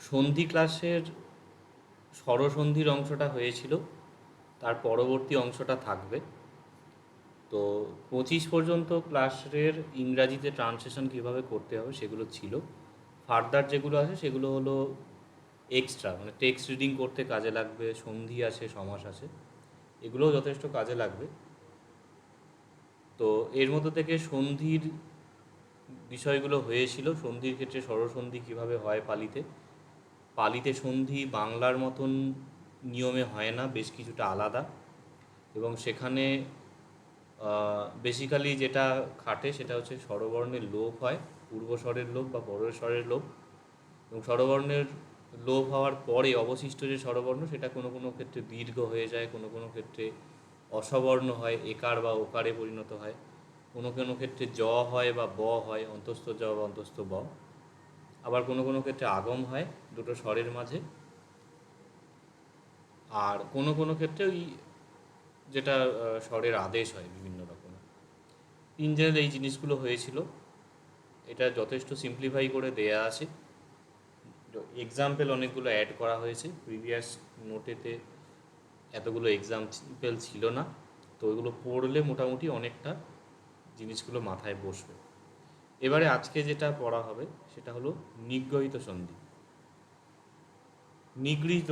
সন্ধি ক্লাসের স্বরসন্ধির অংশটা হয়েছিল, তার পরবর্তী অংশটা থাকবে। তো 25 পর্যন্ত ক্লাসের ইংরাজিতে ট্রান্সলেশন কীভাবে করতে হবে সেগুলো ছিল। ফার্দার যেগুলো আছে সেগুলো হলো এক্সট্রা, মানে টেক্সট রিডিং করতে কাজে লাগবে, সন্ধি আছে, সমাস আছে, এগুলোও যথেষ্ট কাজে লাগবে। তো এর মধ্যে থেকে সন্ধির বিষয়গুলো হয়েছিল। সন্ধির ক্ষেত্রে স্বরসন্ধি কীভাবে হয় পালিতে সন্ধি বাংলার মতন নিয়মে হয় না, বেশ কিছুটা আলাদা। এবং সেখানে বেসিক্যালি যেটা খাটে সেটা হচ্ছে স্বরবর্ণের লোপ হয়, পূর্বস্বরের লোপ বা পরের স্বরের লোপ। এবং স্বরবর্ণের লোপ হওয়ার পরে অবশিষ্ট যে স্বরবর্ণ সেটা কোনো কোনো ক্ষেত্রে দীর্ঘ হয়ে যায়, কোনো কোনো ক্ষেত্রে অসবর্ণ হয়, একার বা ওকারে পরিণত হয়, কোনো কোনো ক্ষেত্রে জ হয় বা ব হয়, অন্তস্থ জ বা অন্তস্থ ব। আবার কোনো কোনো ক্ষেত্রে আগম হয় দুটো স্বরের মাঝে। আর কোনো কোনো ক্ষেত্রে ওই যেটা স্বরের আদেশ হয় বিভিন্ন রকমের। ইন জেনারেল এই জিনিসগুলো হয়েছিল। এটা যথেষ্ট সিম্পলিফাই করে দেয়া আছে। এক্সাম্পল অনেকগুলো অ্যাড করা হয়েছে, প্রিভিয়াস নোটেতে এতগুলো এক্সাম্পল ছিল না। তো ওইগুলো পড়লে মোটামুটি অনেকটা জিনিসগুলো মাথায় বসবে। এবারে আজকে যেটা পড়া হবে সেটা হলো নিগৃহীত সন্ধি। নিগৃহীত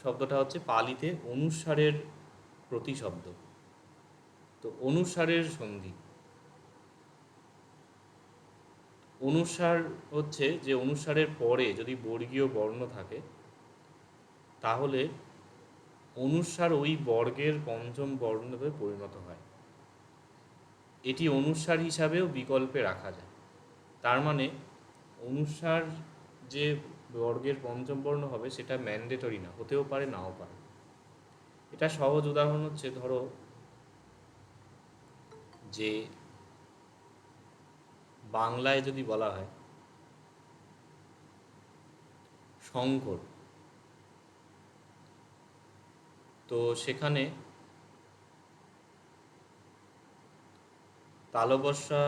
শব্দটা হচ্ছে পালিতে অনুস্বারের প্রতিশব্দ। তো অনুস্বারের সন্ধি, অনুস্বার হচ্ছে যে অনুস্বারের পরে যদি বর্গীয় বর্ণ থাকে তাহলে অনুস্বার ওই বর্গের পঞ্চম বর্ণে পরিণত হয়। এটি অনুস্বার হিসাবেও বিকল্পে রাখা যায়। তার মানে অনুস্বার যে বর্গের পঞ্চম বর্ণ হবে সেটা ম্যান্ডেটরি না, হতেও পারে নাও পারে। এটা সহজ উদাহরণ হচ্ছে, ধরো যে বাংলায় যদি বলা হয় শঙ্কর, তো সেখানে তালবস্যা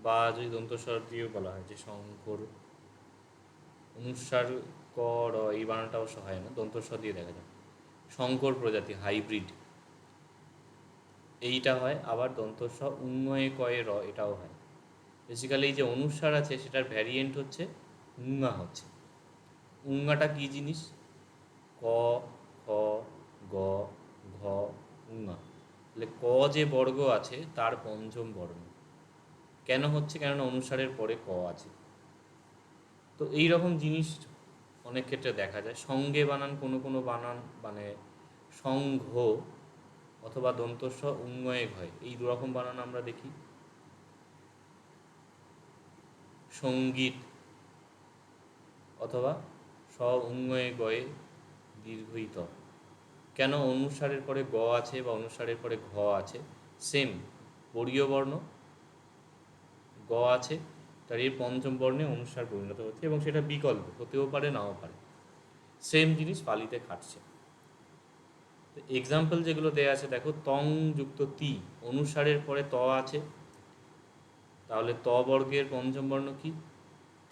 বা যদি দন্তস্বর দিয়েও বলা হয় যে শঙ্কর, অনুস্বার ক র এই বানানটা অবশ্য হয় না, দন্তস্বর দিয়ে দেখা যায় শঙ্কর প্রজাতি হাইব্রিড, এইটা হয়। আবার দন্তস্ব উন্নয়ে কয়ে র এটাও হয়। বেসিক্যালি এই যে অনুস্বার আছে সেটার ভ্যারিয়েন্ট হচ্ছে উঙ্গা হচ্ছে। উঙ্গাটা কী জিনিস? ক, খ, গ, ঘ, উঙ্গা। তাহলে ক যে বর্গ আছে তার পঞ্চম বর্ণ কেন হচ্ছে? কেননা অনুসারের পরে ক আছে। তো এই রকম জিনিস অনেক ক্ষেত্রে দেখা যায়। সঙ্গে বানান, কোনো কোনো বানান মানে সংঘ অথবা দন্তস্ব উন্নয়ে হয়, এই দুরকম বানান আমরা দেখি। সঙ্গীত অথবা স উন্নয়ে গয়ে দীর্ঘইত। কেন? অনুসারের পরে গ আছে বা অনুসারের পরে ঘ আছে, সেম বর্গীয় বর্ণ গ আছে, তার এর পঞ্চম বর্ণে অনুসার পরিণত হচ্ছে এবং সেটা বিকল্প হতেও পারে নাও পারে। সেম জিনিস পালিতে খাটছে। তো এক্সাম্পল যেগুলো দেওয়া আছে দেখো, তং যুক্ত তি, অনুসারের পরে ত আছে, তাহলে ত বর্গের পঞ্চম বর্ণ কি?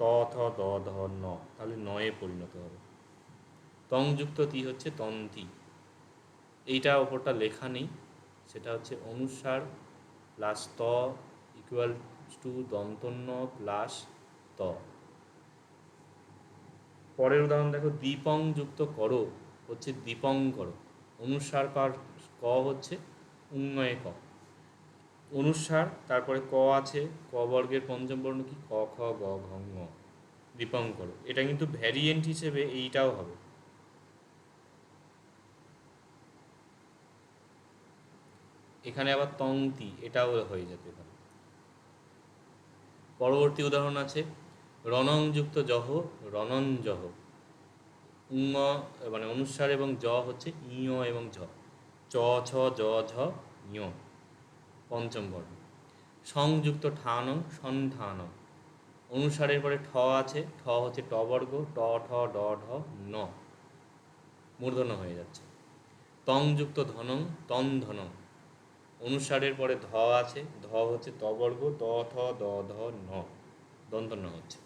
ত থ দ ধ ন, তাহলে নয়ে পরিণত হবে। তং যুক্ত তি হচ্ছে তন্তি। এইটা ওপরটা লেখা নেই, সেটা হচ্ছে অনুসার প্লাস ত ইকুয়াল টু দন্তন্য প্লাস ত। পরের উদাহরণ দেখো, দীপং যুক্ত করো হচ্ছে দীপঙ্কর, অনুসার কার ক হচ্ছে উন্নয়ে ক, অনুসার তারপরে ক আছে, ক বর্গের পঞ্চম বর্ণ কি? ক খ গ ঘ ঙ, দীপঙ্কর। এটা কিন্তু ভ্যারিয়েন্ট হিসেবে এইটাও হবে। এখানে আবার তংতি এটাও হয়ে যেতে পারে। পরবর্তী উদাহরণ আছে, রণং যুক্ত জহ রণঞ্জহ, উঙ মানে অনুস্বার এবং জ হচ্ছে ইয় এবং ঝ, চ ছ জ ঝ ইয় পঞ্চম বর্ণ। সংযুক্ত ঠানং সন্ধানং, অনুসারের পরে ঠ আছে, ঠ হচ্ছে ট বর্গ, ট ঠ ড ঢ ন, মূর্ধন্য হয়ে যাচ্ছে। তং যুক্ত ধনং তন ধনং, অনুসারের পরে ধ আছে, ধ হচ্ছে ত বর্গ, ত থ দ ধ ন, দন্তন্য হচ্ছে।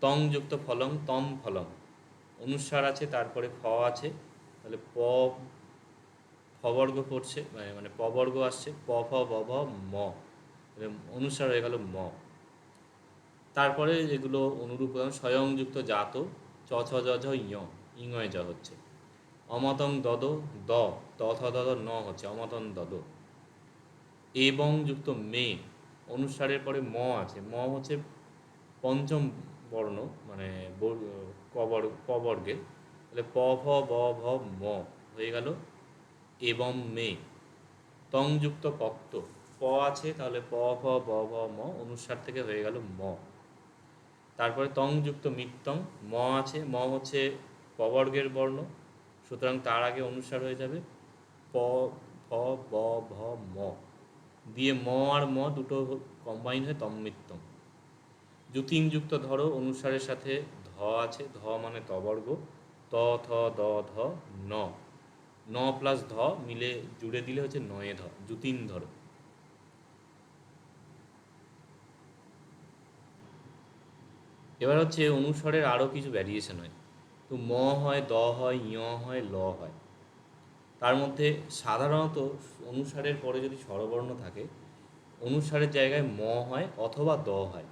তং যুক্ত ফলং তম ফলং, অনুস্বার আছে, তারপরে ফ আছে, তাহলে ফবর্গ পড়ছে, মানে পবর্গ আসছে, প ফ ব ভ ম, অনুস্বার হয়ে গেল ম। তারপরে যেগুলো অনুরূপ উদাহরণ, স্বয়ংযুক্ত জাত, চ ছ জ ঝ ইয়, ইঙয় জ হচ্ছে। অমতং দদ দ, ত থ দ দ ন হচ্ছে অমতং দদ। এবং যুক্ত মে, অনুস্বারের পরে ম আছে, ম হচ্ছে পঞ্চম বর্ণ, মানে পবর্গের, তাহলে প ফ ব ভ ম হয়ে গেল এবং মে। তং যুক্ত পক্ত, প আছে, তাহলে প ফ ব ভ ম, অনুস্বার থেকে হয়ে গেল ম। তারপরে তং যুক্ত মিত্তং, ম আছে, ম হচ্ছে পবর্গের বর্ণ, সুতরাং তার আগে অনুস্বার হয়ে যাবে প ফ ব ভ ম, দিয়ে ম আর ম দুটো কম্বাইন হয়ে তম্মিত্তম। যুতিং যুক্ত ধরো, অনুস্বারের সাথে ধ আছে, ধ মানে তবর্গ, ত থ দ ধ ন, ন প্লাস ধ মিলে জুড়ে দিলে হচ্ছে নয়ে ধ, যুতিন ধরো। এবার হচ্ছে অনুস্বরের আরও কিছু ভ্যারিয়েশন হয়, তো ম হয়, দ হয়, ইয় হয়, ল হয়। তার মধ্যে সাধারণত অনুস্বারের পরে যদি স্বরবর্ণ থাকে, অনুস্বারের জায়গায় ম হয় অথবা দ হয়।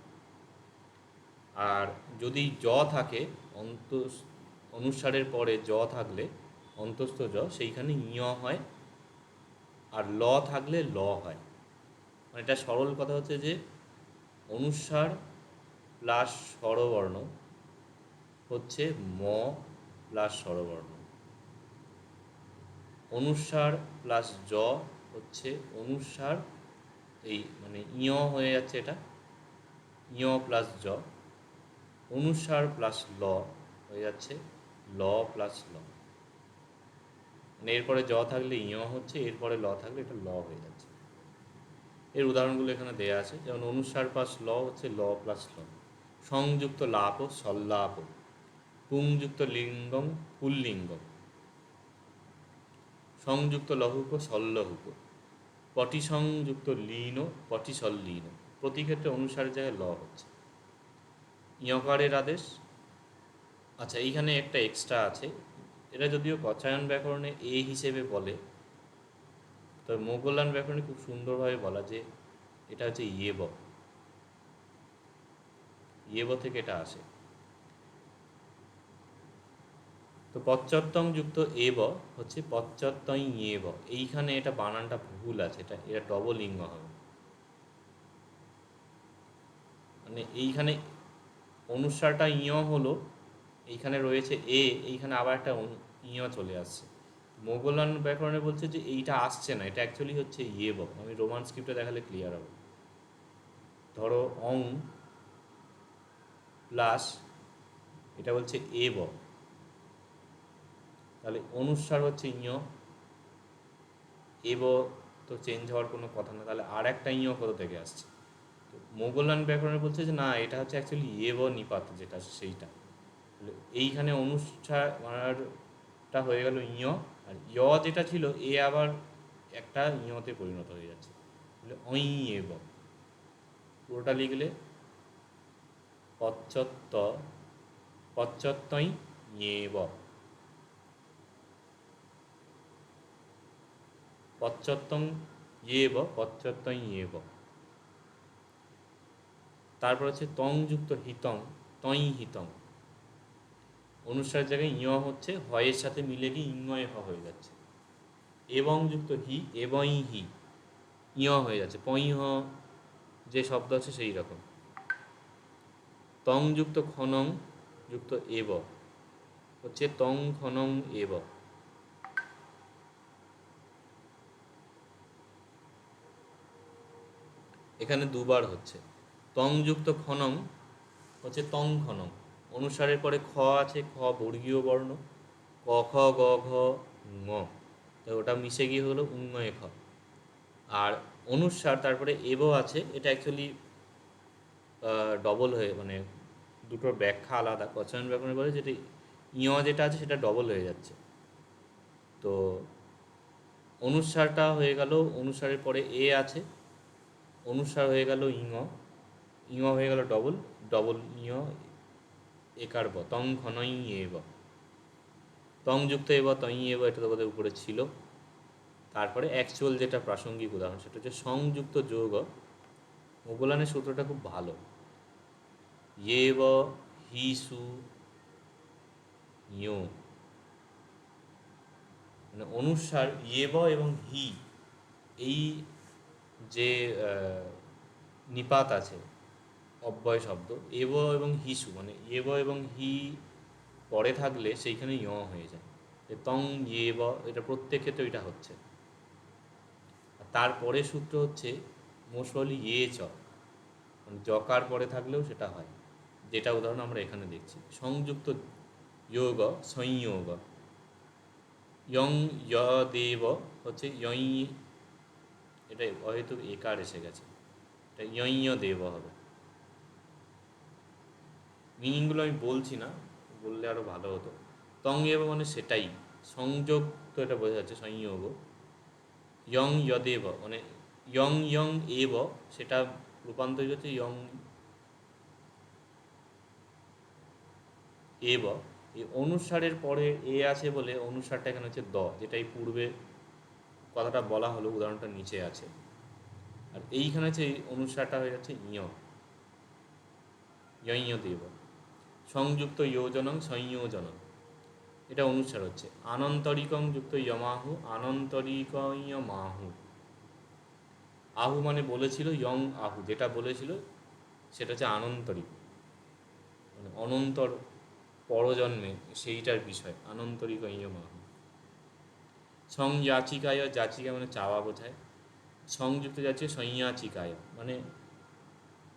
আর যদি জ থাকে, অনুস্বারের পরে জ থাকলে, অন্তস্থ জ, সেইখানে ইয় হয়, আর ল থাকলে ল হয়। মানে এটা সরল কথা হচ্ছে যে অনুস্বার প্লাস স্বরবর্ণ হচ্ছে ম প্লাস স্বরবর্ণ, অনুস্বার প্লাস জ হচ্ছে অনুস্বার, এই মানে ইয় হয়ে যাচ্ছে এটা, ইয় প্লাস জ, অনুস্বার প্লাস ল হয়ে যাচ্ছে ল প্লাস ল। মানে এরপরে জ থাকলে ইয় হচ্ছে, এরপরে ল থাকলে এটা ল হয়ে যাচ্ছে। এর উদাহরণগুলো এখানে দেয়া আছে, যেমন অনুস্বার প্লাস ল হচ্ছে ল প্লাস ল। সংযুক্ত লাপ সল্লাপ, পুংযুক্ত লিঙ্গম পুল্লিঙ্গম, সংযুক্ত লহুক সল্লহুক, পটি সংযুক্ত লীন পটি সল্লীন। প্রতি ক্ষেত্রে অনুসারের জায়গায় ল হচ্ছে। ইয়কারের আদেশ, আচ্ছা এইখানে একটা এক্সট্রা আছে, এটা যদিও কথায়ন ব্যাকরণে এ হিসেবে বলে, তবে মোগলান ব্যাকরণে খুব সুন্দরভাবে বলা যে এটা হচ্ছে ইয়েব, ইয়েব থেকে এটা আসে। তো পশ্চাত্তং যুক্ত এব হচ্ছে পশ্চাত্তং ইয়েব, এইখানে এটা বানানটা ভুল আছে, এটা ডবল লিঙ্গ হবে। মানে এইখানে অনুস্বারটা ইয় হলো, এইখানে রয়েছে এ, এইখানে আবার একটা ইয় চলে আসছে। মোগলান ব্যাকরণে বলছে যে এইটা আসছে না, এটা অ্যাকচুয়ালি হচ্ছে ইয়েব। আমি রোমান স্ক্রিপ্টে দেখালে ক্লিয়ার হবে। ধরো অং প্লাস এটা বলছে এব, তাহলে অনুস্বার হচ্ছে ইয়, এব তো চেঞ্জ হওয়ার কোনো কথা না, তাহলে আর একটা ইয় কোথা থেকে আসছে? তো মোগলান ব্যাকরণে বলছে যে না, এটা হচ্ছে অ্যাকচুয়ালি এব নিপাত যেটা সেইটা, এইখানে অনুষ্ঠারটা হয়ে গেল ইয়, আর ইয় যেটা ছিল এ আবার একটা ইয়তে পরিণত হয়ে যাচ্ছে, অই এব। পুরোটা লিখলে পশ্চত্ত পশ্চত্তই ইয়েব, পশ্চত্তং ইয়েব পশ্চত্তই ইয়েব। তারপর হচ্ছে তং যুক্ত হিতং তই হিতং, অনুসারের জায়গায় ইয় হচ্ছে, হয়ের সাথে মিলে গিয়ে ইংয় হ হয়ে যাচ্ছে। এবং যুক্ত হি এবই হি, ইয় হয়ে যাচ্ছে, পই হ যে শব্দ আছে সেই রকম। তং যুক্ত খনং যুক্ত এব হচ্ছে তং খনং এব। এখানে দুবার হচ্ছে। তং যুক্ত খনং হচ্ছে তং খনং, অনুসারের পরে খ আছে, খ বর্গীয় বর্ণ, ক খ গ ঘ ঙ, তো ওটা মিশে গিয়ে হলো উঙ্গয়ে খ। আর অনুস্বার তারপরে এব আছে, এটা অ্যাকচুয়ালি ডবল হয়ে, মানে দুটোর ব্যাখ্যা আলাদা। কথায়ন ব্যাকরণে বলে যেটা ইয় যেটা আছে সেটা ডবল হয়ে যাচ্ছে। তো অনুস্বারটা হয়ে গেল, অনুস্বারের পরে এ আছে, অনুস্বার হয়ে গেল ইঙ, ইঙ হয়ে গেল ডবল, ডবল ইঙ, একার ব, তং ঘনই এব, তং যুক্ত এব তই এব, এটা তো বোধহয় উপরে ছিল। তারপরে অ্যাকচুয়াল যেটা প্রাসঙ্গিক উদাহরণ সেটা হচ্ছে সংযুক্ত যোগ। মোগলানের সূত্রটা খুব ভালো, ইয়েব হিসু ইয়ো, মানে অনুসার ইয়েব এবং হি, এই যে নিপাত আছে অব্যয় শব্দ, এব এবং হিসু, মানে এব এবং হি পরে থাকলে সেইখানে ইয় হয়ে যায়, তং ইয়েব, এটা প্রত্যেক ক্ষেত্রে এটা হচ্ছে। তারপরে সূত্র হচ্ছে মোসলি ইয়ে চ, মানে জকার পরে থাকলেও সেটা হয়, যেটা উদাহরণ আমরা এখানে দেখছি। সংযুক্ত যোগ সংযোগ, ইয়ং দেব হচ্ছে ইয়ই, এটা হয়তো একার এসে গেছে, এটা ইয়ই দেব হবে। মিনিংগুলো আমি বলছি না, বললে আরও ভালো হতো। তং এব মানে সেটাই, সংযোগ তো এটা বোঝা যাচ্ছে, সংযোগ। ইয়ং ইয়দেব মানে ইয়ং ইয়ং এব, সেটা রূপান্তরিত হচ্ছে ইয়ং এব। এই অনুসারের পরে এ আছে বলে অনুসারটা এখানে হচ্ছে দ, যেটা এই পূর্বে কথাটা বলা হলো, উদাহরণটা নিচে আছে। আর এইখানে হচ্ছে এই অনুসারটা হয়ে যাচ্ছে ইয়, ইয় দেব। সংযুক্ত যোজনং সংযোজনং, এটা অনুসার হচ্ছে। আনন্তরিকং যুক্ত ইয়মাহু আনন্তরিকয় মাহু, আহু মানে বলেছিল, ইয়ং আহু যেটা বলেছিল সেটা হচ্ছে আনন্তরিক, মানে অনন্তর পরজন্মে সেইটার বিষয়, আনন্তরিকয় মাহু। সং যাচিকায়, যাচিকা মানে চাওয়া বোঝায়। সংযুক্ত যাচ্ছে সংয়াচিকায়, মানে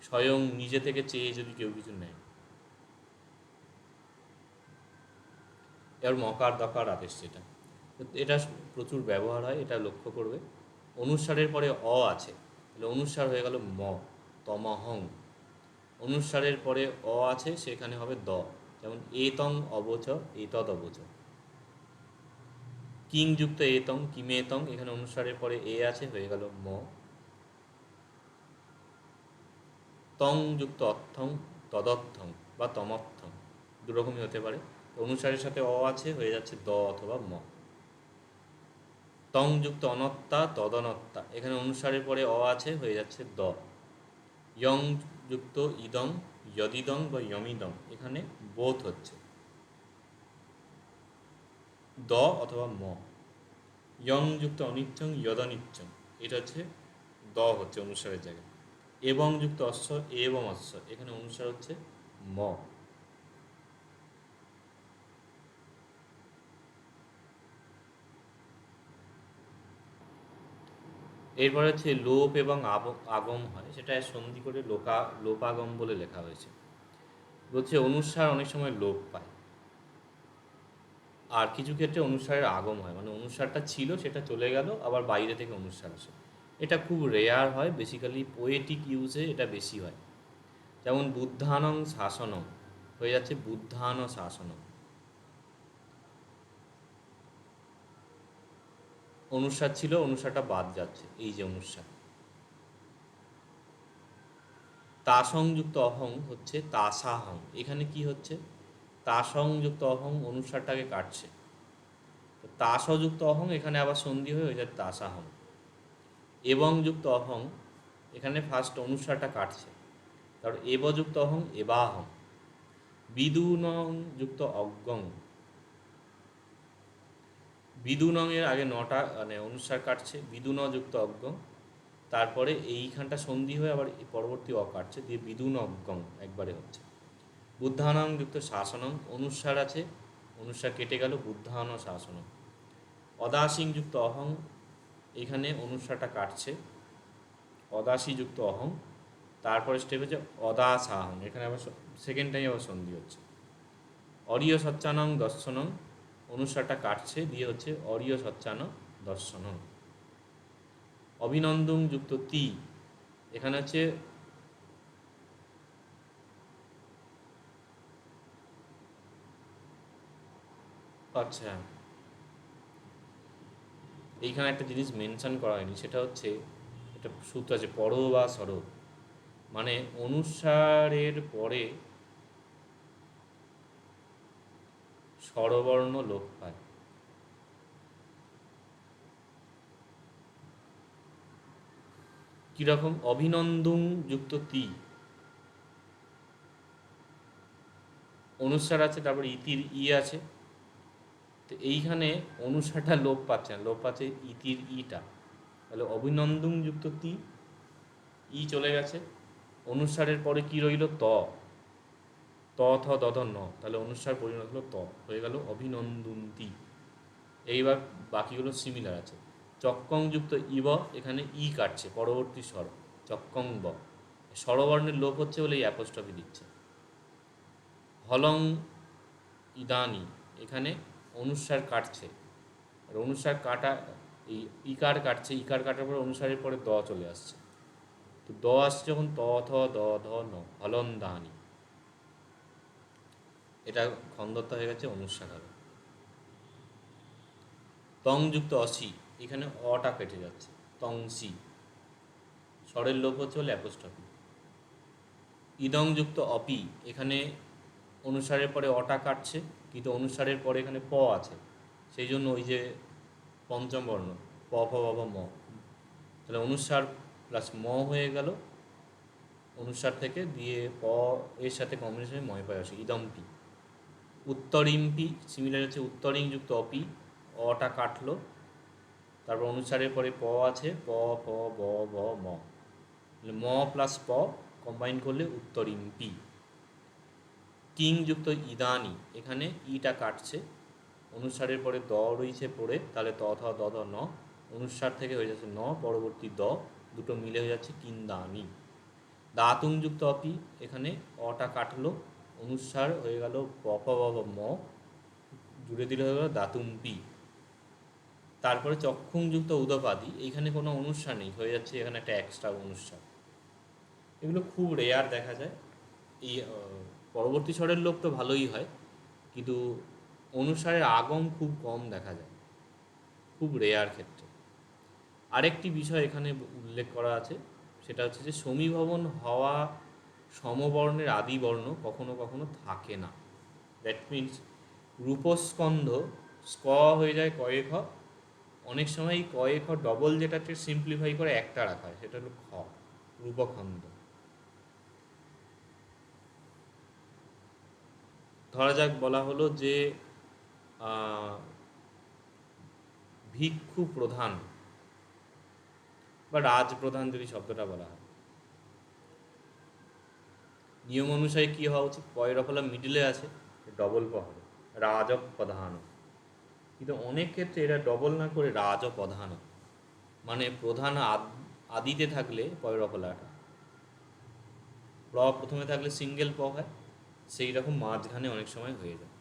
স্বয়ং নিজে থেকে চেয়ে যদি কেউ কিছু নেয়। এর মকার দকার আদেশ, যেটা এটা প্রচুর ব্যবহার হয়, এটা লক্ষ্য করবে। অনুসারের পরে অ আছে, তাহলে অনুসার হয়ে গেল ম, তমহং। অনুসারের পরে অ আছে, সেখানে হবে দ, যেমন এতং অবচ, এতদ অবচ। কিং যুক্ত এতং কিমেতং, এখানে অনুসারের পরে এ আছে, হয়ে গেল ম। তং যুক্ত অর্থং তদর্থং বা তমর্থং, দুরকমই হতে পারে। অনুসারের সাথে অ আছে, হয়ে যাচ্ছে দ অথবা ম। তং যুক্ত অনত্তা তদনত্তা, এখানে অনুসারের পরে অ আছে, হয়ে যাচ্ছে দ। ইয়ং যুক্ত ইদং যদিদং বা যমিদং, এখানে বোথ হচ্ছে দ অথবা ম। ইয়ং যুক্ত অনিচ্ছং যদনিচ্ছং, এটা হচ্ছে দ হচ্ছে অনুসারের জায়গায়। এবং যুক্ত অশ্ব এবং অশ্ব, এখানে অনুসার হচ্ছে ম। এরপরে হচ্ছে লোপ এবং আগম হয়, সেটা সন্ধি করে লোপাগম বলে লেখা হয়েছে। বলছে অনুসার অনেক সময় লোপ পায়, আর কিছু ক্ষেত্রে অনুসারের আগম হয়, মানে অনুসারটা ছিল সেটা চলে গেল, আবার বাইরে থেকে অনুসার আসে। এটা খুব রেয়ার হয়, বেসিক্যালি পোয়েটিক ইউজে এটা বেশি হয়। যেমন বুদ্ধানং শাসনম হয়ে যাচ্ছে বুদ্ধান শাসনম, অনুসার ছিল, অনুসারটা বাদ যাচ্ছে, এই যে অনুসার। তাসংযুক্ত অহং হচ্ছে তাসাহং, এখানে কি হচ্ছে, তাসংযুক্ত অহং অনুসারটাকে কাটছে, তাসযুক্ত অহং এখানে আবার সন্ধি হয়ে যায় তাসাহং। এবং যুক্ত অহং, এখানে ফার্স্ট অনুসারটা কাটছে, তারপর এবযুক্ত অহং এবাহং। বিদুনং যুক্ত অজ্ঞং, বিদুনং এর আগে নটা মানে অনুসার কাটছে, বিদুন যুক্ত অজ্ঞং, তারপরে এইখানটা সন্ধি হয়ে আবার পরবর্তী অ কাটছে, দিয়ে বিদুন অজ্ঞং একবারে হচ্ছে। বুদ্ধানং যুক্ত শাসনং, অনুসার আছে, অনুসার কেটে গেল, বুদ্ধান শাসনং। অদাসীং যুক্ত অহং, এখানে অনুসারটা কাটছে, অদাসী যুক্ত অহং, তারপরে স্টেপ হচ্ছে অদাসাহং, এখানে আবার সেকেন্ড টাইম আবার সন্ধি হচ্ছে। অরিয় সচ্চানং দর্শনং, অনুসারটা কাটছে, দিয়ে হচ্ছে অরিয় সচ্চান দর্শনং। অভিনন্দন যুক্ত তি, এখানে হচ্ছে আচ্ছা, এইখানে একটা জিনিস মেনশন করা হয়নি, সেটা হচ্ছে একটা সূত্র আছে পর বা সর, মানে অনুসারের পরে স্বরবর্ণ লোপ পায়। কীরকম? অভিনন্দন যুক্ত তি, অনুস্বার আছে, তারপর ইতির ই আছে, তো এইখানে অনুস্বারটা লোপ পাচ্ছে না, লোপ পাচ্ছে ইতির ইটা, তাহলে অভিনন্দন যুক্ত তি, ই চলে গেছে, অনুস্বারের পরে কি রইল? ত, ত থ দ ধ ন, তাহলে অনুস্বার পরিণত হলো ত, হয়ে গেল অভিনন্দন্তি। এইবার বাকিগুলো সিমিলার আছে। চক্কং যুক্ত ইব, এখানে ই কাটছে পরবর্তী স্বর, চক্কং ব, স্বরবর্ণের লোপ হচ্ছে বলে এই অ্যাপোস্ট্রফি দিচ্ছে। হলং ইদানি, এখানে অনুস্বার কাটছে, আর অনুস্বার কাটা, এই ইকার কাটছে, ইকার কাটার পর অনুস্বারের পরে দ চলে আসছে, তো দ আসছে যখন ত থ দ ধ ন, হলন দানি, এটা খন্দত্ব হয়ে গেছে, অনুস্বার হবে। তং যুক্ত অসি, এখানে অটা কেটে যাচ্ছে, তং সি, স্বরের লোপ হচ্ছে বলে অ্যাপোস্ট্রফি। ইদং যুক্ত অপি, এখানে অনুসারের পরে অটা কাটছে, কিন্তু অনুসারের পরে এখানে প আছে, সেই জন্য ওই যে পঞ্চম বর্ণ প ফ ব ভ ম, তাহলে অনুসার প্লাস ম হয়ে গেল, অনুসার থেকে দিয়ে প এর সাথে কম্বিনেশনে ময় পায় আসে, ইদম্পি। উত্তরিম্পি সিমিলার হচ্ছে উত্তরিং যুক্ত অপি, অটা কাটলো, তারপর অনুসারের পরে প আছে, প ফ ব ভ ম, ম প্লাস প কম্বাইন করলে উত্তরিম্পি। কিং যুক্ত ইদানি, এখানে ইটা কাটছে, অনুসারের পরে দ রয়েছে পড়ে, তাহলে ত থ দ দ ন, অনুসার থেকে হয়ে যাচ্ছে ন, পরবর্তী দ, দুটো মিলে হয়ে যাচ্ছে কিন্দানি। দাতুং যুক্ত অপি, এখানে অটা কাটলো, অনুসার হয়ে গেল প ফ ব ভ ম, জুড়ে দিলে হয়ে গেল দাতুম্পি। তারপরে চক্ষুং যুক্ত উদপাদি, এইখানে কোনো অনুষ্ঠান নেই, হয়ে যাচ্ছে এখানে একটা এক্সট্রা অনুষ্ঠান। এগুলো খুব রেয়ার দেখা যায়। এই পরবর্তী স্বরের লোপ তো ভালোই হয়, কিন্তু অনুসারের আগম খুব কম দেখা যায়, খুব রেয়ার ক্ষেত্রে। আরেকটি বিষয় এখানে উল্লেখ করা আছে, সেটা হচ্ছে যে সমীভবন হওয়া সমবর্ণের আদি বর্ণ কখনো কখনো থাকে না। দ্যাট মিনস রূপস্কন্ধ স্ক হয়ে যায় কয়ে খ, অনেক সময় কয়ে খ ডবল যেটাকে সিম্পলিফাই করে একটা রাখা হয়, সেটা হলো খ, রূপখণ্ড। ধরা যাক বলা হলো যে ভিক্ষু প্রধান বা রাজপ্রধান যদি শব্দটা বলা হয়, নিয়ম অনুসারে কী হওয়া উচিত? পয়ের ফলা মিডিলে আছে, ডবল প হবে, রাজ প্রধান। কিন্তু অনেক ক্ষেত্রে এটা ডবল না করে রাজ প্রধান, মানে প্রধান আদিতে থাকলে পয়ের ফলাটা প্রথমে থাকলে সিঙ্গেল প হয়, সেই রকম মাঝখানে অনেক সময় হয়ে যায়।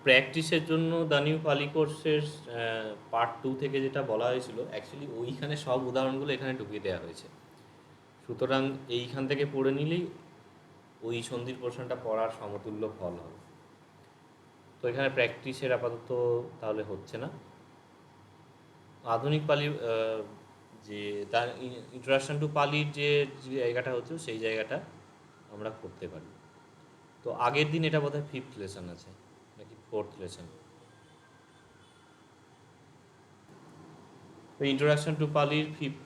প্র্যাকটিসের জন্য দ্য নিউ পালি কোর্সের পার্ট 2 থেকে যেটা বলা হয়েছিল, অ্যাকচুয়ালি ওইখানে সব উদাহরণগুলো এখানে ঢুকিয়ে দেওয়া হয়েছে, সুতরাং এইখান থেকে পড়ে নিলেই ওই সন্ধির পোর্শনটা পড়ার সমতুল্য ফল হবে। তো এখানে প্র্যাকটিসের আপাতত তাহলে হচ্ছে না। আধুনিক পালি যে তার ইন্ট্রোডাকশন টু পালির যে জায়গাটা হচ্ছে, সেই জায়গাটা আমরা করতে পারি। তো আগের দিন এটা বোধহয় 5th লেসন আছে নাকি 4th লেসন। তো ইন্ট্রোডাকশন টু পালির 5th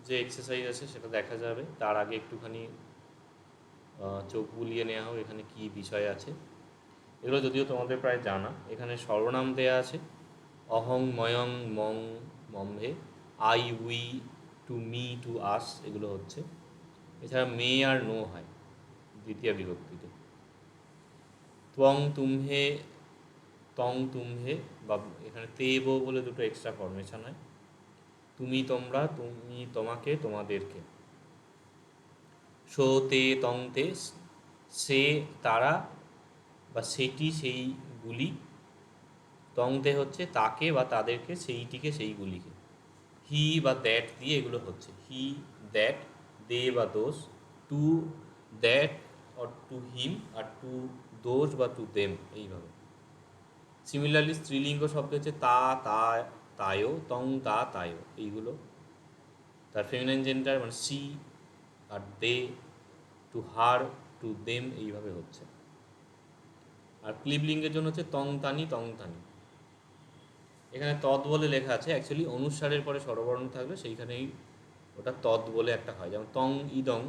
যে এক্সারসাইজ আছে সেটা দেখা যাবে, তার আগে একটুখানি চোখ বুলিয়ে নেওয়া হোক এখানে কী বিষয় আছে। এগুলো যদিও তোমাদের প্রায় জানা। এখানে সর্বনাম দেয়া আছে, অহং ময়ং মং মম্ভে, I we, to me, to us, এগুলো হচ্ছে। এছাড়া মে আর নো হয় দ্বিতীয় বিভক্তিতে। ত্বং তুমহে, তং তুমহে, বা এখানে তেব বলে দুটো এক্সট্রা ফরমেশন হয়, তুমি তোমরা, তুমি তোমাকে, তোমাদেরকে। সো তে তং তে, সে তারা বা সেটি সেইগুলি, তংতে হচ্ছে তাকে বা তাদেরকে, সেইটিকে সেইগুলিকে। হি বা দ্যাট দিয়ে এগুলো হচ্ছে, হি দ্যাট, দে বা those, to that or to him, আর টু দোজ বা টু দেম, এইভাবে। সিমিলারলি স্ত্রীলিঙ্গ শব্দ হচ্ছে তা, তা, তায়ও, তং তা তায়ও, এইগুলো। তার ফেমিনাইন জেন্ডার মানে সি আর they, to her, to them, এইভাবে হচ্ছে। আর ক্লিবলিঙ্গের জন্য হচ্ছে তং তানি তং তানি। এখানে তৎ বলে লেখা আছে, অ্যাকচুয়ালি অনুস্বারের পরে স্বরবর্ণ থাকলে সেইখানেই ওটা তৎ বলে একটা হয়, যেমন তং ইদং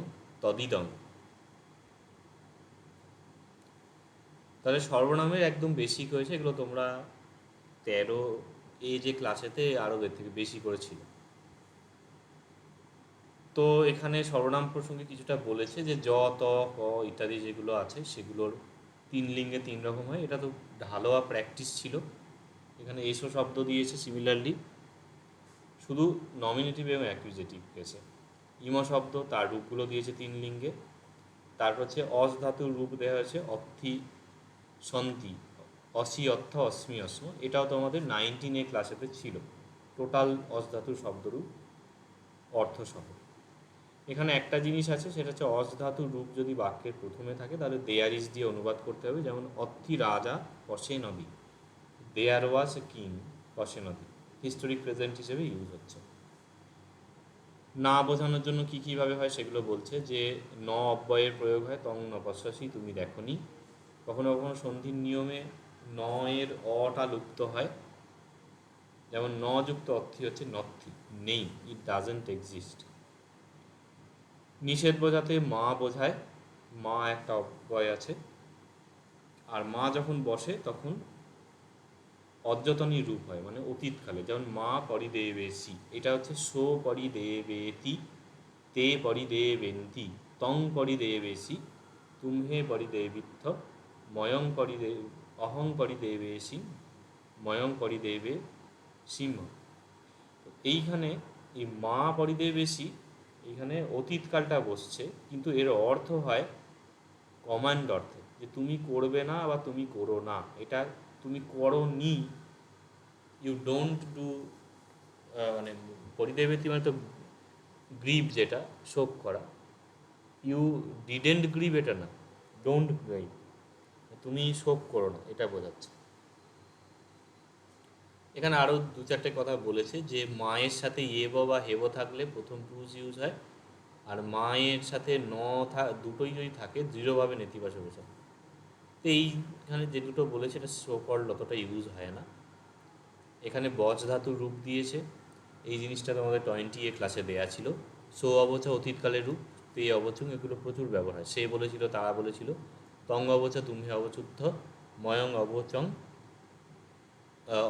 তদিদং। তাহলে সর্বনামের একদম বেসিক হয়েছে, এগুলো তোমরা 13 যে ক্লাসেতে আরও এর থেকে বেশি করেছিল। তো এখানে সর্বনাম প্রসঙ্গে কিছুটা বলেছে যে জ, ত, ক ইত্যাদি যেগুলো আছে সেগুলোর 3 লিঙ্গে 3 রকম হয়। এটা তো ঢালোয়া প্র্যাকটিস ছিল। এখানে এসো শব্দ দিয়েছে সিমিলারলি, শুধু নমিনেটিভ এবং অ্যাকুজেটিভ কেসে। ইম শব্দ তার রূপগুলো দিয়েছে 3 লিঙ্গে। তারপর হচ্ছে অস ধাতুর রূপ দেওয়া হয়েছে অর্থি সন্ধি, অসি অর্থ অস্মি অস্ম। এটাও তোমাদের 19 ক্লাসেতে ছিল, টোটাল অস ধাতুর শব্দরূপ অর্থসহ। এখানে একটা জিনিস আছে, সেটা হচ্ছে অস ধাতুর রূপ যদি বাক্যের প্রথমে থাকে তাহলে দেয়ার ইজ দিয়ে অনুবাদ করতে হবে, যেমন অর্থি রাজা কষে নদী, দেয়ার ওয়াজ এ কিং কষে নদী, হিস্টোরিক প্রেজেন্ট হিসেবে ইউজ হচ্ছে। না বোঝানোর জন্য কী কীভাবে হয় সেগুলো বলছে, যে ন অব্যয়ের প্রয়োগ হয়, তং নপশ্বাসী তুমি দেখনি। কখনো কখনো সন্ধির নিয়মে ন এর অটা লুপ্ত হয়, যেমন ন যুক্ত অর্থি হচ্ছে নথি, নেই, ইট ডাজেন্ট এক্সিস্ট। নিষেধ বোঝাতে মা বোঝায়, মা একটা অব্যয় আছে। আর মা যখন বসে তখন অদ্যতনী রূপ হয়, মানে অতীতকালে, যেমন মা পরিদেবেশি, এটা হচ্ছে সো পরিদেবেতি, তে পরিদেবেন্তি, তং পরিদেবেশি, তুমহে পরিদেবিত্থ, ময়ং অহং পরিদেবেশি, ময়ং পরিদেবে সিংহ। এইখানে এই মা পরিদেবেশি, এইখানে অতীতকালটা বসছে, কিন্তু এর অর্থ হয় কমান্ড অর্থে, যে তুমি করবে না বা তুমি করো না, এটা তুমি করো নি, ইউ ডোন্ট ডু। মানে পরিদেবেতি মানে তো গ্রিভ, যেটা শোক করা, ইউ ডিডেন্ট গ্রিভ এটা না, ডোন্ট গ্রিভ, তুমি শোক করো না, এটা বোঝাচ্ছে। এখানে আরও 2-4টে কথা বলেছে, যে মায়ের সাথে এব বা হেব থাকলে প্রথম পুরুষ ইউজ হয়, আর মায়ের সাথে দুটোই যদি থাকে দৃঢ়ভাবে নেতিবাচক বোঝায়। তো এইখানে যে দুটো বলেছে এটা সোকল অতটা ইউজ হয় না। এখানে বজ ধাতুর রূপ দিয়েছে, এই জিনিসটা তোমাদের 20 ক্লাসে দেয়া ছিল। সো অবচা অতীতকালের রূপ, তে অবচং, এগুলো প্রচুর ব্যবহার হয়। সে বলেছিল, তারা বলেছিল। তং অবচা তুমি অবচুদ্ধ, ময়ং অবচং,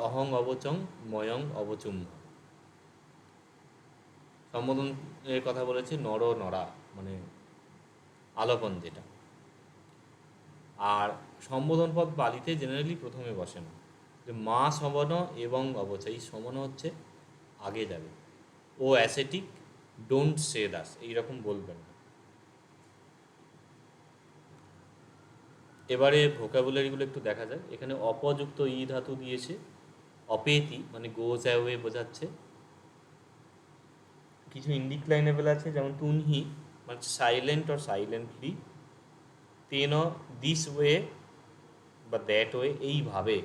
অহং অবচং, ময়ং অবচুম। সম্বোধনের কথা বলেছে নর নরা, মানে আলাপন যেটা। আর সম্বোধন পদ বালিতে জেনারেলি প্রথমে বসে না, যে মা সমন এবং অবচা, এই সমন হচ্ছে আগে যাবে, ও অ্যাসেটিক, ডোন্ট সে দাস, এইরকম বলবেন না। এবারে ভোকাবুলারিগুলো একটু দেখা যায়। এখানে অপযুক্ত ই ধাতু দিয়েছে, অপেতি মানে গোজ অ্যাওয়ে বোঝাচ্ছে। কিছু ইনডিক্লাইনেবল আছে, যেমন তুনহি মানে সাইলেন্ট অর সাইলেন্টলি, তেন দিস ওয়ে বা দ্যাট ওয়ে, এইভাবে।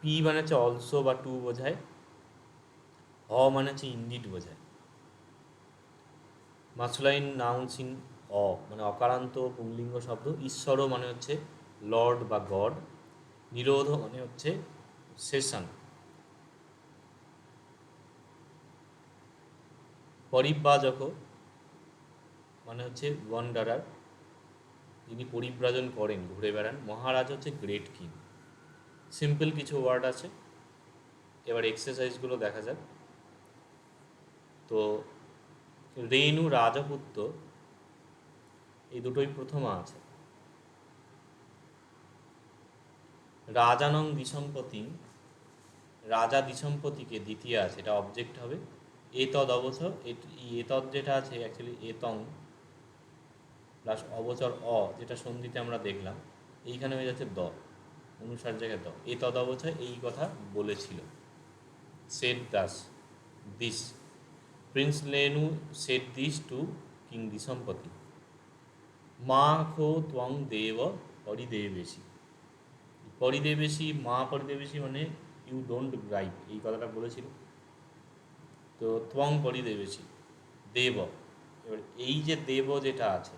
পি মানে হচ্ছে অলসো বা টু বোঝায়, অ মানে হচ্ছে ইন্ডিড বোঝায়। মাসকুলাইন নাউন্স ইন অ মানে অকারান্ত পুংলিঙ্গ শব্দ। ঈশ্বর মানে হচ্ছে লর্ড বা গড। নিরোধ মানে হচ্ছে সেশন। পরিব্রাজক মানে হচ্ছে ওয়ান্ডারার, যিনি পরিব্রাজন করেন, ঘুরে বেড়ান। মহারাজ হচ্ছে গ্রেট কিং। সিম্পল কিছু ওয়ার্ড আছে, এবার এক্সারসাইজগুলো দেখা যাক। তো রেণু, রাজপুত্র, এই দুটোই প্রথমা আছে। রাজানং দিসম্পতি, রাজা দিসম্পতিকে দ্বিতীয় আছে, এটা অবজেক্ট হবে। এতদ অবচর, এতদ যেটা আছে অ্যাকচুয়ালি এতং প্লাস অবচর অ, যেটা সন্ধিতে আমরা দেখলাম, এইখানে হয়ে যাচ্ছে দ, অনুসার জায়গায় দ। এতদ অবচর এই কথা বলেছিল, সেড দাস, দিস প্রিন্স লেনু সেড দিস টু কিং দিসম্পতি। মা খো ত্বং দেব পরিদেবেশি, পরিদেবেশি, মা পরিদেবেশি মানে ইউ ডোন্ট গ্রাইভ, এই কথাটা বলেছিল। তো ত্বং পরিদেবেশি দেব। এবার এই যে দেব যেটা আছে,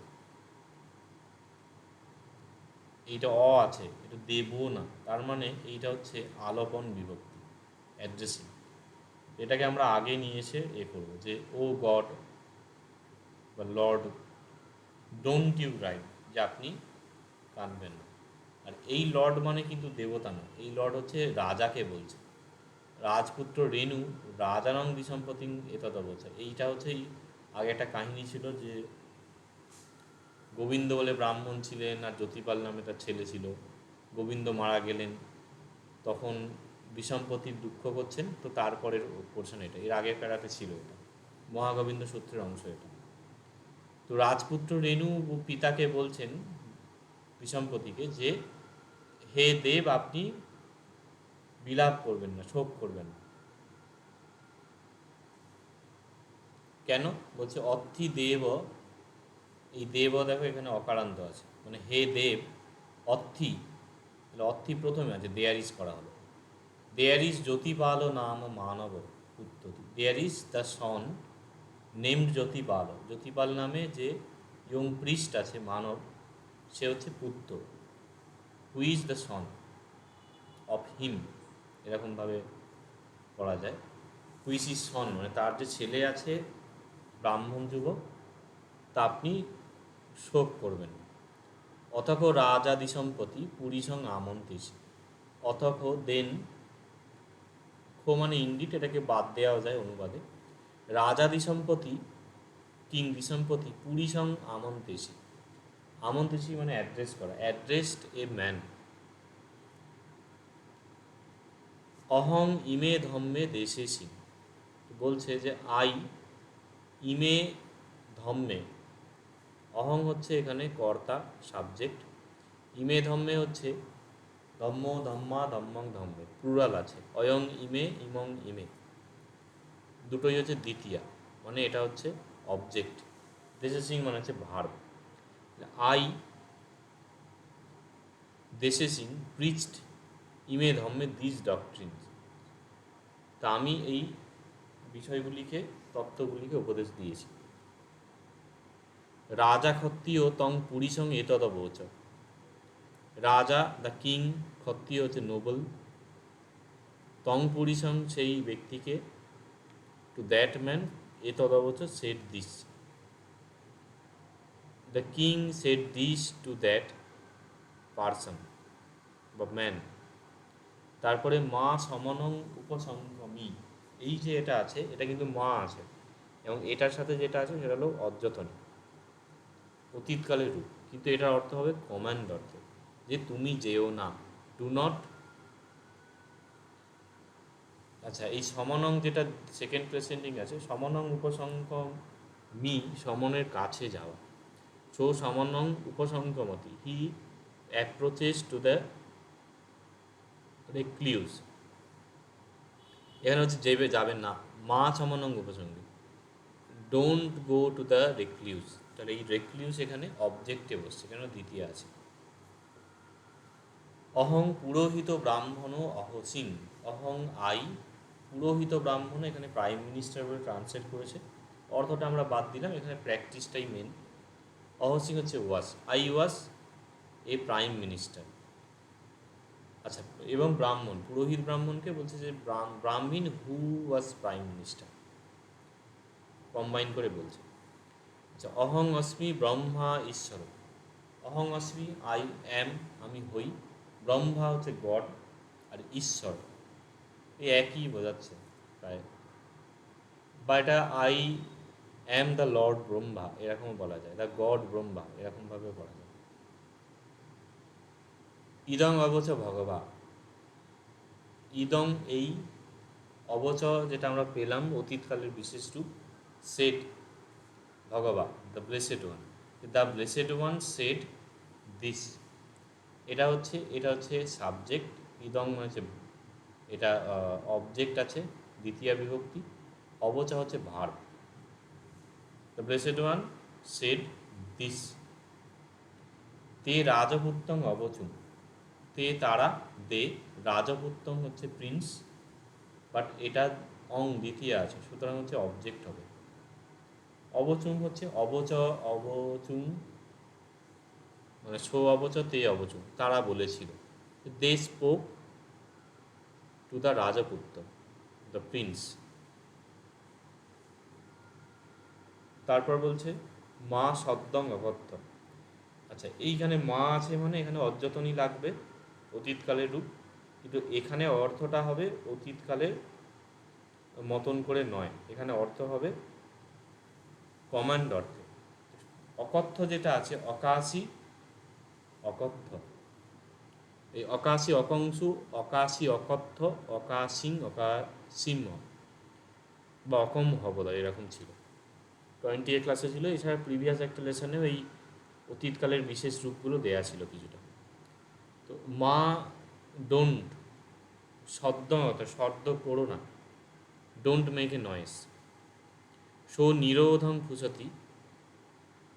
এইটা আছে, এটা দেব না, তার মানে এইটা হচ্ছে আলপন বিভক্তি, অ্যাড্রেসিং। এটাকে আমরা আগে নিয়ে এসে করবো যে ও গড বা লর্ড ডোন্ট ইউ রাইট, যে আপনি কাঁদবেন না। আর এই লর্ড মানে কিন্তু দেবতা না, এই লর্ড হচ্ছে রাজাকে বলছে। রাজপুত্র রেণু রাজানং দ্বিসম্পতিং এতদ বলছে। এইটা হচ্ছে আগে একটা কাহিনী ছিল যে গোবিন্দ বলে ব্রাহ্মণ ছিলেন, আর জ্যোতিপাল নামে তার ছেলে ছিল। গোবিন্দ মারা গেলেন, তখন বিষম্পতির দুঃখ করছেন, তো তারপরের পোর্শন এটা, এর আগের প্যারাতে ছিল এটা, মহাগোবিন্দ সূত্রের অংশ এটা। তো রাজপুত্র রেণু পিতাকে বলছেন বিষম্পতিকে যে হে দেব, আপনি বিলাপ করবেন না, শোক করবেন না। কেন বলছে অর্থি দেব, এই দেব দেখো এখানে অকারান্ত আছে, মানে হে দেব অর্থি, তাহলে অর্থি প্রথমে আছে, দেয়ার ইজ করা হলো। দেয়ার ইজ জ্যোতিপাল নাম মানব উত্ততি, there is the son named Jotipala, Jotipala নামে যে ইয়ং প্রিস্ট আছে মানব, সে হচ্ছে পুত্র। Who is the son of him, এরকমভাবে পড়া যায়। হুইচ ইজ সন মানে তার যে ছেলে আছে ব্রাহ্মণ যুবক, তা আপনি শোক করবেন। অথক রাজা দিসম্পতি পুরীসং আমন্ত্রিস, অথক দেন, খো মানে ইন্ডিট, এটাকে বাদ দেওয়া যায় অনুবাদে। রাজা দিসম্পতি, কিং দিসম্পতি পুরীসং আমন্ত্রিসি, আমন্ত্রিসি মানে অ্যাড্রেস করা, অ্যাড্রেসড এ ম্যান। অহং ইমে ধম্মে দেশে সিং, বলছে যে আই ইমে ধম্মে, অহং হচ্ছে এখানে কর্তা সাবজেক্ট, ইমে ধম্মে হচ্ছে ধম্ম ধম্মা ধম্মং ধম্মে, প্লুরাল আছে। অয়ং ইমে ইমং ইমে দুটোই হচ্ছে দ্বিতীয়া, মানে এটা হচ্ছে অবজেক্ট। দেশে সিং মানে হচ্ছে ভার্ব। আই দেশে সিং প্রিচড ইমে ধম্মে দিস ডক্ট্রিনস, তা আমি এই বিষয়গুলিকে, তত্ত্বগুলিকে উপদেশ দিয়েছি। রাজা ক্ষত্রিয় তং পুরীসং এতদবচ, রাজা দ্য কিং, ক্ষত্রিয় হচ্ছে নোবেল, তং পুরীসং সেই ব্যক্তিকে, টু দ্যাট ম্যান, এতদবচ said this, the king said this to that person বা ম্যান। তারপরে মা সমনং উপসংগমি, এই যে এটা আছে এটা কিন্তু মা আছে, এবং এটার সাথে যেটা আছে সেটা হলো অদ্যতন, অতীতকালের রূপ, কিন্তু এটার অর্থ হবে কমান্ড অর্থে, যে তুমি যেও না, ডু নট। আচ্ছা, এই সমনং যেটা সেকেন্ড প্রেসেন্টিং আছে, সমনং উপসংক মি, সমনের কাছে যাওয়া। সো সমনং উপসংকমতি, he approaches to the recluse, এখানে হচ্ছে যেবে যাবেন না, মা সমনং উপসঙ্গে, don't go to the recluse, তাহলে এই রেক্লিউজ এখানে অবজেক্টে বসছে, কেন দ্বিতীয় আছে। অহং পুরোহিত ব্রাহ্মণ অহসিং, অহং আই পুরোহিত ব্রাহ্মণ, এখানে প্রাইম মিনিস্টার বলে ট্রান্সলেট করেছে, অর্থটা আমরা বাদ দিলাম, এখানে প্র্যাকটিসটাই মেন। অহসিং হচ্ছে was, I was a prime minister. আচ্ছা, এবং ব্রাহ্মণ, পুরোহিত ব্রাহ্মণকে বলছে যে ব্রাহ্মণ who was prime minister, combine করে বলছে। আচ্ছা, অহং অস্মি ব্রহ্মা ঈশ্বর, অহং অস্মি আই অ্যাম, আমি হই, ব্রহ্মা হচ্ছে গড, আর ঈশ্বর এই একই বোঝাচ্ছে প্রায়, বা এটা I am the Lord Brahma এরকমও বলা যায়, দ্য গড ব্রহ্মা এরকমভাবেও বলা যায়। ইদং অবচ ভগবা, ইদং এই, অবচ যেটা আমরা পেলাম অতীতকালের বিশেষ রূপ, সেট ভগবা the blessed one, the blessed one said this, এটা হচ্ছে সাবজেক্ট, ইদং হচ্ছে এটা অবজেক্ট আছে দ্বিতীয় বিভক্তি, অবচা হচ্ছে verb. The blessed one said this, তে রাজপুত্তং অবচুম, তে তারা, দে, রাজপুত্তং হচ্ছে প্রিন্স, বাট এটা অং দ্বিতীয় আছে, সুতরাং হচ্ছে অবজেক্ট হবে। অবচুং হচ্ছে অবচুং, মানে সো অবচ তে অবচুং, তারা বলেছিল। দে স্পোক টু দ্য রাজপুত্র, দ্য প্রিন্স। তারপর বলছে মা সদ্যং অগত্য। আচ্ছা, এইখানে মা আছে মানে এখানে অযতনই লাগবে, অতীতকালের রূপ, কিন্তু এখানে অর্থটা হবে অতীতকালের মতন করে নয়, এখানে অর্থ হবে কমান্ড অর্থে। অকথ্য যেটা আছে অকাশী অকথ্য, এই অকাশী অকংসু, অকাশী অকথ্য, অকাশিং অকাশিম বা অকম হবদয়, এরকম ছিল 20 ক্লাসে ছিল। এছাড়া প্রিভিয়াস একটা লেসনেও এই অতীতকালের বিশেষ রূপগুলো দেয়া ছিল কিছুটা। তো মা ডোন্ট, শব্দ করো না, ডোন্ট মেক এ নয়েস। সো নিরোধং ফুসতি,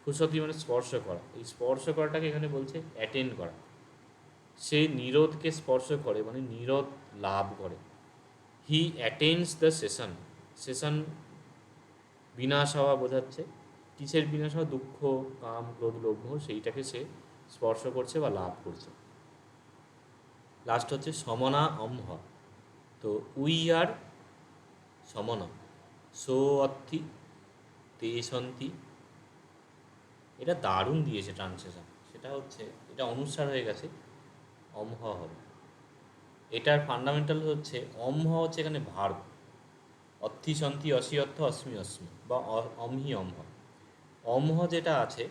ফুসতি মানে স্পর্শ করা, এই স্পর্শ করাটাকে এখানে বলছে অ্যাটেন্ড করা। সে নিরোধকে স্পর্শ করে মানে নিরোধ লাভ করে। হি অ্যাটেন্ডস দ্য সেশন, সেশন বিনাশ হওয়া বোঝাচ্ছে। কিসের বিনাশ হওয়া? দুঃখ, কাম, ক্রোধ, লোভ, সেইটাকে সে স্পর্শ করছে বা লাভ করছে। লাস্ট হচ্ছে সমনা অম্হ, তো উই আর সমনা, সো অর্থি তে সন্তি। এটা দারুণ দিয়েছে ট্রান্সলেশন, সেটা হচ্ছে এটা অনুসার হয়ে গেছে, অম্হ হবে। এটার ফান্ডামেন্টাল হচ্ছে অম্হ হচ্ছে এখানে ভার্ব, অর্থি সন্তি অসি অর্থ অস্মি অস্মি বা অমহি অম্হ। অম্হ যেটা আছে,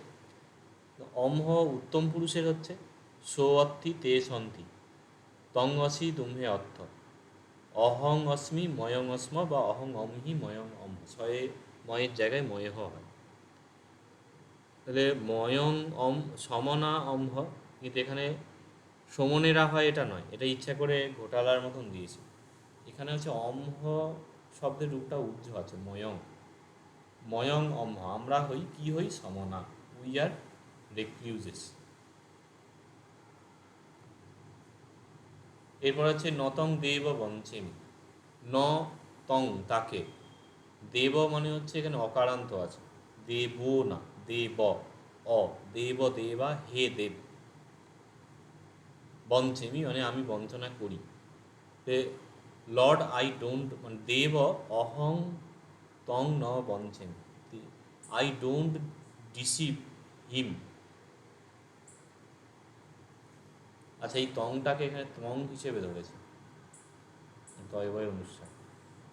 অম্হ উত্তম পুরুষের হচ্ছে সো অর্থি তে সন্তি, তং অসি তুমহে অর্থ, অহং অস্মি ময়ং অস্ম বা অহং অমহি ময়ং অম, ছয়ে ময়ের জায়গায় ময়হ হয়। তাহলে ময়ং অম সমনা অম্ভ, কিন্তু এখানে সমনেরা হয় এটা নয়, এটা ইচ্ছা করে ঘোটালার মতন দিয়েছে। এখানে হচ্ছে অম্ভ শব্দের রূপটা উজ্জ আছে, ময়ং, ময়ং অম্ভ, আমরা হই কি হই? সমনা, উই আর রেক্লিউজেস। এরপর হচ্ছে নতং দেব বঞ্চেমি, ন তং তাকে, দেব মানে হচ্ছে এখানে অকারান্ত আছে, দেব না, দেব, অ দেব দেবা হে দেব, বঞ্চেমি মানে আমি বঞ্চনা করি। লর্ড আই ডোন্ট, মানে দেব অহং তং ন বঞ্চেমি, আই ডোন্ট ডিসিভ হিম। আচ্ছা, এই তংটাকে এখানে তং হিসেবে ধরেছে, তয় অনুষ্ঠান,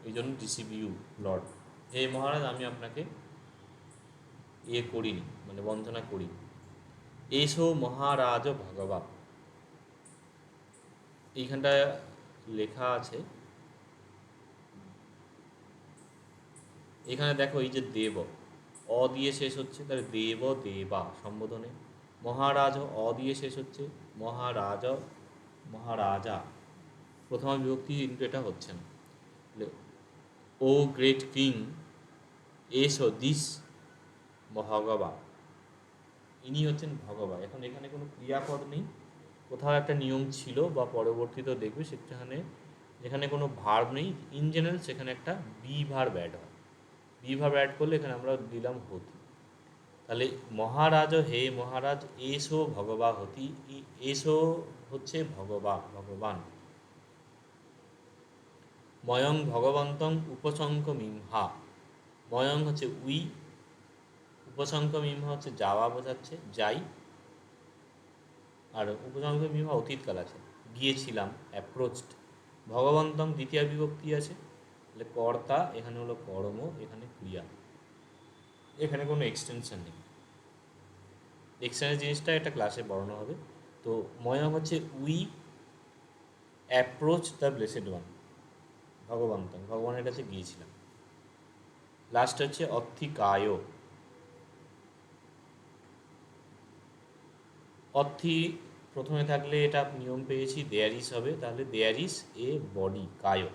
এই জন্য ডিসিভ ইউ লর্ড, হে মহারাজ আমি আপনাকে করিনি, মানে বঞ্চনা করিনি। এসো মহারাজ ভগবা, এইখানটায় লেখা আছে, এখানে দেখো এই যে দেব, অ দিয়ে শেষ হচ্ছে, তাহলে দেব দেবা সম্বোধনে। মহারাজ অ দিয়ে শেষ হচ্ছে, মহারাজ মহারাজা প্রথমা বিভক্তি, কিন্তু এটা হচ্ছে না। ও গ্রেট কিং এসো দিস ভগবা, ইনি হচ্ছেন ভগবা। এখন এখানে কোনো ক্রিয়াপদ নেই, কোথাও একটা নিয়ম ছিল বা পরবর্তীতেও দেখবে সেখানে, যেখানে কোনো ভার্ব নেই ইন জেনারেল, সেখানে একটা বি ভার্ব অ্যাড হয়। বি ভার্ব অ্যাড করলে এখানে আমরা দিলাম হতি। তাহলে মহারাজ, হে মহারাজ, এসো ভগবা হতি, এসো হচ্ছে ভগবা, ভগবান। ময়ং ভগবন্তং উপশঙ্ক মিমহা, ময়ং হচ্ছে উই, উপশঙ্ক মিমহা হচ্ছে যাওয়া বোঝাচ্ছে, যাই। আর উপশঙ্ক মিমহা অতীতকাল আছে, গিয়েছিলাম, অ্যাপ্রোচড। ভগবন্তং দ্বিতীয় বিভক্তি আছে, তাহলে কর্তা, এখানে হলো কর্ম, এখানে ক্রিয়া, এখানে কোনো এক্সটেনশন নেই। এক্সটেন্স জিনিসটা একটা ক্লাসে পড়ানো হবে। তো ময়ং হচ্ছে we approach the blessed one, ভগবন্তং, ভগবানের কাছে গিয়েছিলাম। লাস্ট হচ্ছে অর্থিকায়, অর্থি প্রথমে থাকলে এটা নিয়ম পেয়েছি দেয়ার ইস হবে, তাহলে দেয়ার ইস এ বডি, কায়।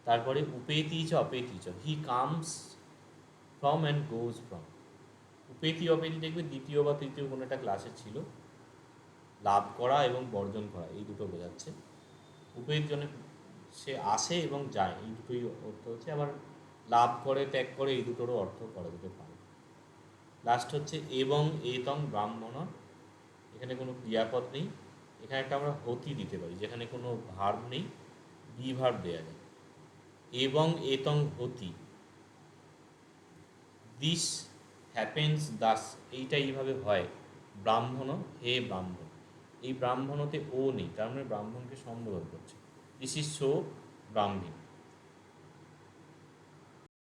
তারপরে উপেতি চ অপেতি চ, he comes from and goes from. উপেতি অপেতি দেখবে দ্বিতীয় বা তৃতীয় কোনো একটা ক্লাসে ছিল, লাভ করা এবং বর্জন করা, এই দুটো বোঝাচ্ছে। উপেত জন্য সে আসে এবং যায়, এই দুটোই অর্থ হচ্ছে। আবার লাভ করে, ত্যাগ করে, এই দুটোরও অর্থ করা যেতে পারে। লাস্ট হচ্ছে এবং এতং ব্রাহ্মণ, এখানে কোনো ক্রিয়াপদ নেই, এখানে একটা আমরা হতি দিতে পারি, যেখানে কোনো ভার্ব নেই, বি ভার্ব দেওয়া যায়। এবং এতং হতি, দিস হ্যাপেন্স দাস, এইটা এইভাবে হয়। ব্রাহ্মণ, হে ব্রাহ্মণ, এই ব্রাহ্মণতে ও নেই, তার মানে ব্রাহ্মণকে সম্বোধন করছে। This is so Brahmi.